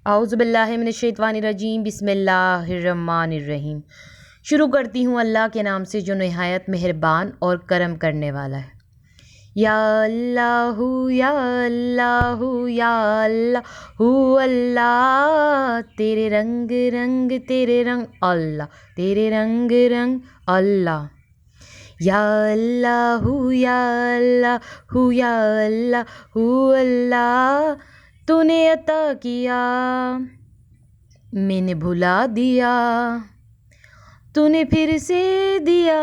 اعوذ باللہ من الشیطان الرجیم، بسم اللہ الرحمن الرحیم۔ شروع کرتی ہوں اللہ کے نام سے جو نہایت مہربان اور کرم کرنے والا ہے۔ یا اللہ یا اللہ یا اللہ اللہ، تیرے رنگ رنگ تیرے رنگ اللہ، تیرے رنگ رنگ اللہ۔ یا اللہ یا اللہ یا اللہ اللہ، تو نے عطا کیا میں نے بھلا دیا، تو نے پھر سے دیا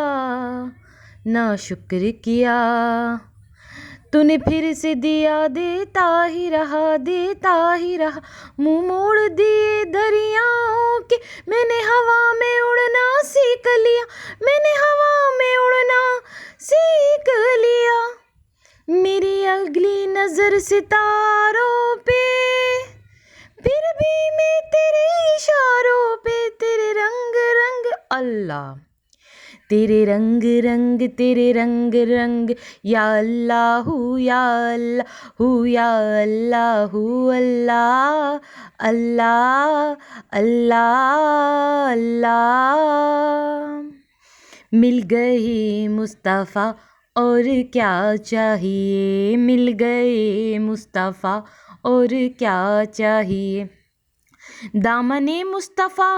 نا شکر کیا، تو نے پھر سے دیا دیتا ہی رہا منہ موڑ دیے دریاؤں کے، میں نے ہوا میں اڑنا سیکھ لیا، میں نے ہوا میں اڑنا سیکھ لیا، میری اگلی نظر ستاروں پہ، پھر بھی میں تیرے اشاروں پہ، تیرے رنگ رنگ اللہ، تیرے رنگ رنگ تیرے رنگ رنگ، یا اللہ یا اللہ یا اللہ اللہ اللہ اللہ اللہ۔ مل گئے مصطفیٰ اور کیا چاہیے، مل گئے مصطفیٰ اور کیا چاہیے، دامن مصطفیٰ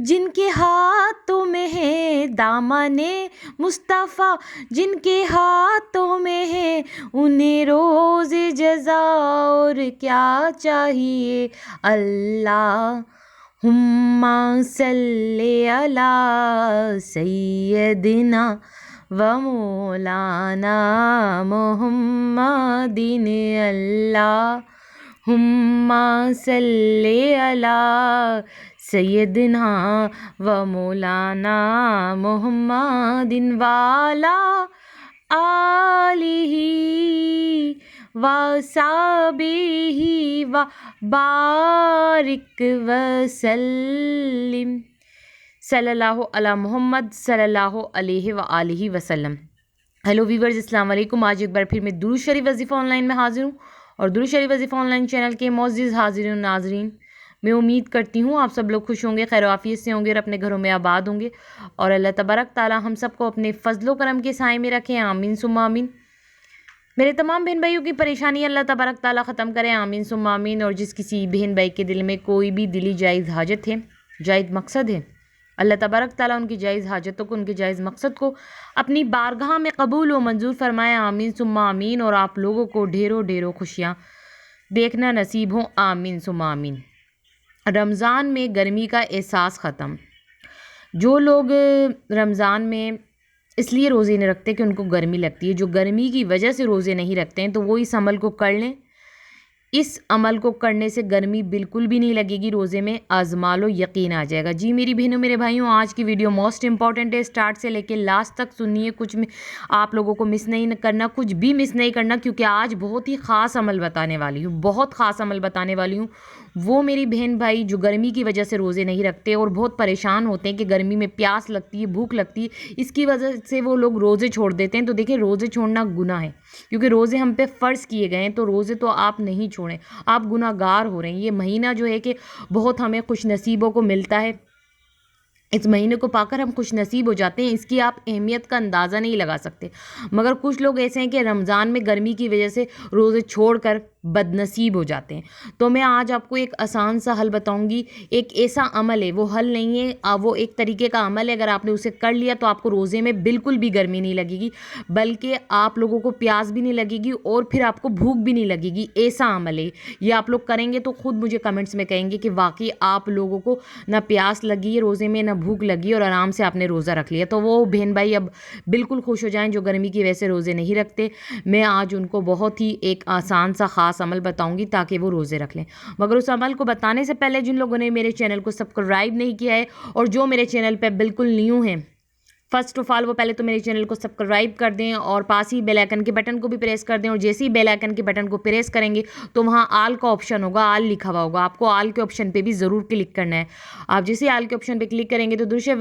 جن کے ہاتھوں میں ہے، دامن مصطفیٰ جن کے ہاتھوں میں ہے، انہیں روز جزا اور کیا چاہیے، اللہم صلی علی سیدنا و مولانا محمد، اللہم صلی علی سیدنا و مولانا محمد وعلی آلہ و صحبہ و بارک وسلم، صلی اللہ علی محمد صلی اللہ علیہ وآلہ وسلم۔ ہیلو ویورز، السلام علیکم۔ آج ایک بار پھر میں درود شریف وظیفہ آن لائن میں حاضر ہوں، اور درود شریف وظیفہ آن لائن چینل کے معزز حاضرین و ناظرین، میں امید کرتی ہوں آپ سب لوگ خوش ہوں گے، خیر و عافیت سے ہوں گے اور اپنے گھروں میں آباد ہوں گے، اور اللہ تبارک تعالی ہم سب کو اپنے فضل و کرم کے سائے میں رکھیں، آمین ثم آمین۔ میرے تمام بہن بھائیوں کی پریشانی اللہ تبارک تعالی ختم کریں، آمین ثم آمین۔ اور جس کسی بہن بھائی کے دل میں کوئی بھی دلی جائز حاجت ہے، جائز مقصد ہے، اللہ تبارک تعالیٰ ان کی جائز حاجتوں کو، ان کے جائز مقصد کو اپنی بارگاہ میں قبول و منظور فرمائے، آمین ثم آمین۔ اور آپ لوگوں کو ڈھیروں ڈھیروں خوشیاں دیکھنا نصیب ہوں، آمین ثم آمین۔ رمضان میں گرمی کا احساس ختم۔ جو لوگ رمضان میں اس لیے روزے نہیں رکھتے کہ ان کو گرمی لگتی ہے، جو گرمی کی وجہ سے روزے نہیں رکھتے ہیں، تو وہ اس عمل کو کر لیں۔ اس عمل کو کرنے سے گرمی بالکل بھی نہیں لگے گی، روزے میں آزما لو، یقین آ جائے گا۔ جی میری بہنوں میرے بھائیوں، آج کی ویڈیو موسٹ امپورٹنٹ ہے، اسٹارٹ سے لے کے لاسٹ تک سنیے، کچھ آپ لوگوں کو مس نہیں کرنا، کچھ بھی مس نہیں کرنا، کیونکہ آج بہت ہی خاص عمل بتانے والی ہوں، بہت خاص عمل بتانے والی ہوں۔ وہ میری بہن بھائی جو گرمی کی وجہ سے روزے نہیں رکھتے اور بہت پریشان ہوتے ہیں کہ گرمی میں پیاس لگتی ہے، بھوک لگتی ہے، اس کی وجہ سے وہ لوگ روزے چھوڑ دیتے ہیں، تو دیکھیں روزے چھوڑنا گناہ ہے، کیونکہ روزے ہم پہ فرض کیے گئے ہیں، تو روزے تو آپ نہیں چھوڑیں، آپ گناہ گار ہو رہے ہیں۔ یہ مہینہ جو ہے کہ بہت ہمیں خوش نصیبوں کو ملتا ہے، اس مہینے کو پا کر ہم خوش نصیب ہو جاتے ہیں، اس کی آپ اہمیت کا اندازہ نہیں لگا سکتے۔ مگر کچھ لوگ ایسے ہیں کہ رمضان میں گرمی کی وجہ سے روزے چھوڑ کر بد نصیب ہو جاتے ہیں۔ تو میں آج آپ کو ایک آسان سا حل بتاؤں گی، ایک ایسا عمل ہے، وہ حل نہیں ہے، وہ ایک طریقے کا عمل ہے، اگر آپ نے اسے کر لیا تو آپ کو روزے میں بالکل بھی گرمی نہیں لگے گی، بلکہ آپ لوگوں کو پیاس بھی نہیں لگے گی اور پھر آپ کو بھوک بھی نہیں لگے گی۔ ایسا عمل ہے، یہ آپ لوگ کریں گے تو خود مجھے کمنٹس میں کہیں گے کہ واقعی آپ لوگوں کو نہ پیاس لگی ہے روزے میں، نہ بھوک لگی اور آرام سے آپ نے روزہ رکھ لیا۔ تو وہ بہن بھائی اب بالکل خوش ہو جائیں جو گرمی کی وجہ سے روزے نہیں رکھتے، میں آج ان کو بہت ہی ایک آسان سا خاص عمل بتاؤں گی تاکہ وہ روزے رکھ لیں۔ مگر اس عمل کو بتانے سے پہلے جن لوگوں نے میرے چینل کو سبسکرائب نہیں کیا ہے اور جو میرے چینل پہ بالکل نیو ہیں، فرسٹ آف آل وہ پہلے تو میرے چینل کو سبسکرائب کر دیں اور پاس ہی بیل آئیکن کے بٹن کو بھی پریس کر دیں، اور جیسے ہی بیل آئیکن کے بٹن کو پریس کریں گے تو وہاں آل کا آپشن ہوگا، آل لکھا ہوا ہوگا، آپ کو آل کے آپشن پہ بھی ضرور کلک کرنا ہے۔ آپ جیسے ہی آل کے آپشن پہ کلک کریں گے تو دوسرے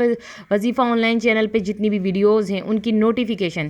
وظیفہ آن لائن چینل پہ جتنی بھی ویڈیوز ہیں ان کی نوٹیفیکیشن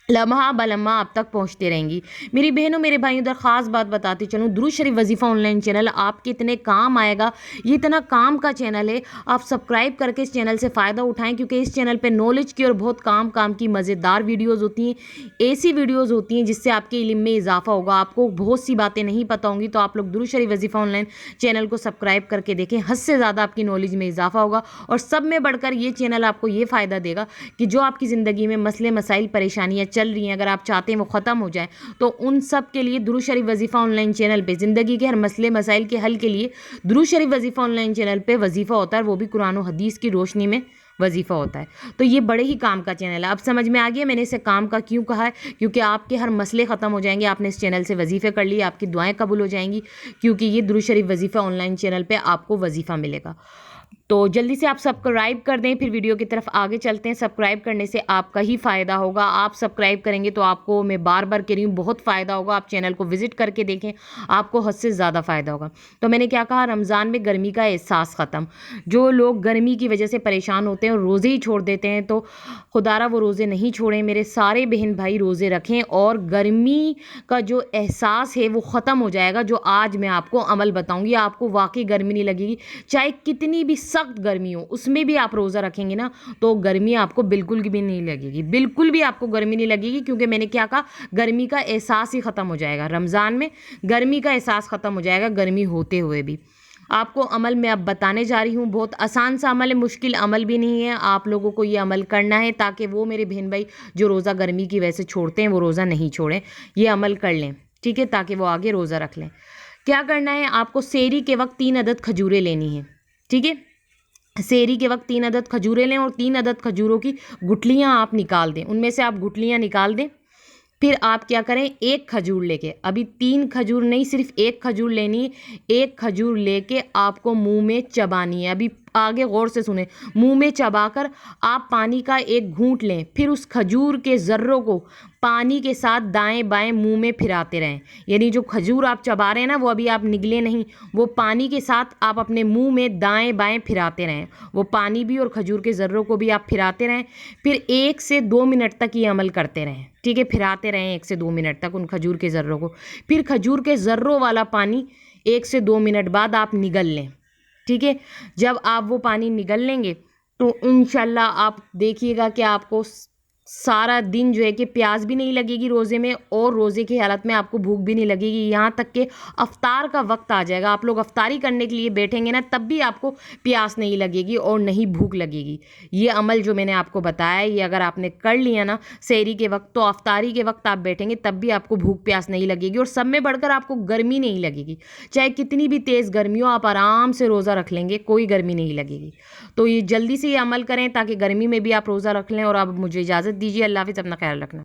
لمحہ بلمحہ آپ تک پہنچتے رہیں گی۔ میری بہنوں میرے بھائیوں ادھر خاص بات بتاتی چلوں، درود شریف وظیفہ آن لائن چینل آپ کے اتنے کام آئے گا، یہ اتنا کام کا چینل ہے، آپ سبسکرائب کر کے اس چینل سے فائدہ اٹھائیں، کیونکہ اس چینل پہ نالج کی اور بہت کام کی مزیدار ویڈیوز ہوتی ہیں، ایسی ویڈیوز ہوتی ہیں جس سے آپ کے علم میں اضافہ ہوگا، آپ کو بہت سی باتیں نہیں پتہ ہوں گی، تو آپ لوگ درود شریف وظیفہ آن لائن چینل کو سبسکرائب کر کے دیکھیں، حد سے زیادہ آپ کی نالج میں اضافہ ہوگا، اور سب میں بڑھ کر یہ چینل آپ کو یہ فائدہ دے گا کہ جو آپ کی زندگی میں مسئلے مسائل پریشانیاں چل رہی ہیں، اگر آپ چاہتے ہیں وہ ختم ہو جائے، تو ان سب کے لیے درود شریف وظیفہ آن لائن چینل پہ زندگی کے ہر مسئلے مسائل کے حل کے لیے درود شریف وظیفہ آن لائن چینل پہ وظیفہ ہوتا ہے، وہ بھی قرآن و حدیث کی روشنی میں وظیفہ ہوتا ہے۔ تو یہ بڑے ہی کام کا چینل ہے، اب سمجھ میں آ گیا میں نے اسے کام کا کیوں کہا ہے، کیونکہ آپ کے ہر مسئلے ختم ہو جائیں گے، آپ نے اس چینل سے وظیفے کر لیے، آپ کی دعائیں قبول ہو جائیں گی، کیونکہ یہ درود شریف وظیفہ آن لائن چینل پہ آپ کو وظیفہ ملے گا۔ تو جلدی سے آپ سبسکرائب کر دیں، پھر ویڈیو کی طرف آگے چلتے ہیں۔ سبسکرائب کرنے سے آپ کا ہی فائدہ ہوگا، آپ سبسکرائب کریں گے تو آپ کو میں بار بار کہہ رہی ہوں بہت فائدہ ہوگا، آپ چینل کو وزٹ کر کے دیکھیں، آپ کو حد سے زیادہ فائدہ ہوگا۔ تو میں نے کیا کہا، رمضان میں گرمی کا احساس ختم، جو لوگ گرمی کی وجہ سے پریشان ہوتے ہیں اور روزے ہی چھوڑ دیتے ہیں، تو خدارہ وہ روزے نہیں چھوڑیں، میرے سارے بہن بھائی روزے رکھیں، اور گرمی کا جو احساس ہے وہ ختم ہو جائے گا، جو آج میں آپ کو عمل بتاؤں گی، آپ کو واقعی گرمی نہیں لگے گی، چاہے کتنی بھی سخت گرمی ہو، اس میں بھی آپ روزہ رکھیں گے نا تو گرمی آپ کو بالکل بھی نہیں لگے گی، بالکل بھی آپ کو گرمی نہیں لگے گی، کیونکہ میں نے کیا کہا، گرمی کا احساس ہی ختم ہو جائے گا، رمضان میں گرمی کا احساس ختم ہو جائے گا، گرمی ہوتے ہوئے بھی۔ آپ کو عمل میں اب بتانے جا رہی ہوں، بہت آسان سا عمل ہے، مشکل عمل بھی نہیں ہے، آپ لوگوں کو یہ عمل کرنا ہے تاکہ وہ میرے بہن بھائی جو روزہ گرمی کی وجہ سے چھوڑتے ہیں وہ روزہ نہیں چھوڑیں، یہ عمل کر لیں، ٹھیک ہے، تاکہ وہ آگے روزہ رکھ لیں۔ کیا کرنا ہے، آپ کو سحری کے وقت 3 عدد کھجوریں لینی ہیں، ٹھیک ہے، سحری کے وقت 3 عدد کھجوریں لیں، اور 3 عدد کھجوروں کی گٹلیاں آپ نکال دیں، ان میں سے آپ گٹلیاں نکال دیں، پھر آپ کیا کریں، ایک کھجور لے کے، ابھی 3 کھجور نہیں، صرف ایک کھجور لینی ہے، ایک کھجور لے کے آپ کو منہ میں چبانی ہے، ابھی آگے غور سے سنیں، منہ میں چبا کر آپ پانی کا ایک گھونٹ لیں، پھر اس کھجور کے ذروں کو پانی کے ساتھ دائیں بائیں منہ میں پھراتے رہیں، یعنی جو کھجور آپ چبا رہے ہیں نا وہ ابھی آپ نگلے نہیں، وہ پانی کے ساتھ آپ اپنے منہ میں دائیں بائیں پھراتے رہیں، وہ پانی بھی اور کھجور کے ذروں کو بھی آپ پھراتے رہیں، پھر 1 سے 2 منٹ تک یہ عمل کرتے رہیں، ٹھیک ہے، پھراتے رہیں 1 سے 2 منٹ تک ان کھجور کے ذروں کو، پھر کھجور کے ذروں والا پانی 1 سے 2 منٹ بعد آپ نگل لیں، ٹھیک ہے، جب آپ وہ پانی نگل لیں گے تو انشاءاللہ آپ دیکھیے گا کہ آپ کو سارا دن جو ہے کہ پیاس بھی نہیں لگے گی روزے میں، اور روزے کی حالت میں آپ کو بھوک بھی نہیں لگے گی، یہاں تک کہ افطار کا وقت آ جائے گا، آپ لوگ افطاری کرنے کے لیے بیٹھیں گے نا تب بھی آپ کو پیاس نہیں لگے گی اور نہیں بھوک لگے گی۔ یہ عمل جو میں نے آپ کو بتایا ہے، یہ اگر آپ نے کر لیا نا سحری کے وقت، تو افطاری کے وقت آپ بیٹھیں گے تب بھی آپ کو بھوک پیاس نہیں لگے گی، اور سب میں بڑھ کر آپ کو گرمی نہیں لگے گی، چاہے کتنی بھی تیز گرمی ہو آپ آرام سے روزہ رکھ لیں گے، کوئی گرمی نہیں لگے گی۔ تو یہ جلدی سے یہ عمل کریں تاکہ گرمی میں بھی آپ روزہ رکھ لیں، اور اب مجھے اجازت دیجیے، اللہ حافظ، اپنا خیال رکھنا۔